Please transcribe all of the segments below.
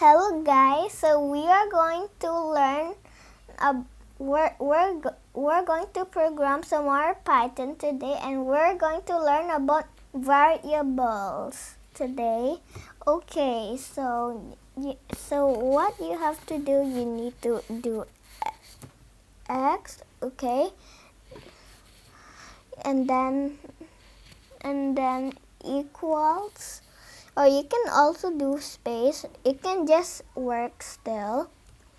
Hello guys, so we are going to learn we're going to program some more Python today, and we're going to learn about variables today. Okay, so what you have to do, you need to do x, okay, and then equals, or you can also do space. It can just work still.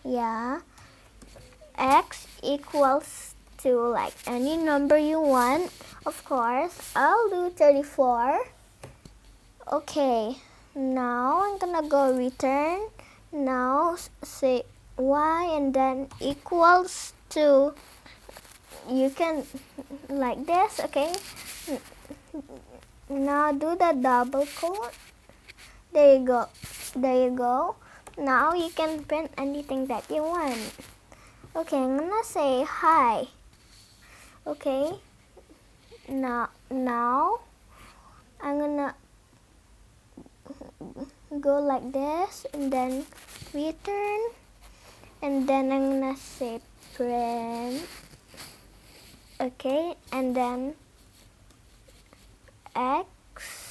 Yeah, x equals to like any number you want. Of course, I'll do 34. Okay, now I'm gonna go return. Now say y and then equals to, you can like this. Okay, now do the double quote. There you go. There you go. Now you can print anything that you want. Okay, I'm gonna say hi. Okay. Now I'm gonna go like this and then return, and then I'm gonna say print. Okay, and then x.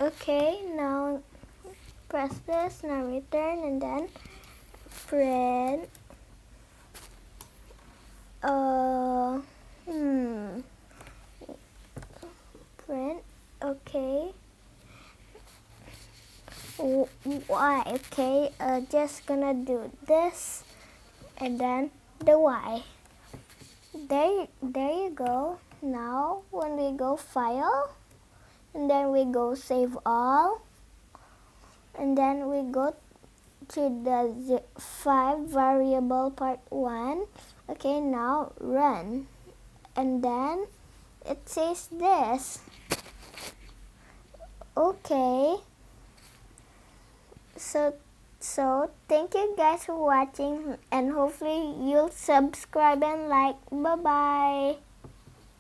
Okay, now press this, now return, and then print. Print. Okay. Y. Okay. Just gonna do this, and then the y. There you go. Now when we go file, and then we go save all, and then we go to the 5 variable part 1. Okay, now run, and then it says this. Okay, so thank you guys for watching, and hopefully you'll subscribe and like. Bye bye.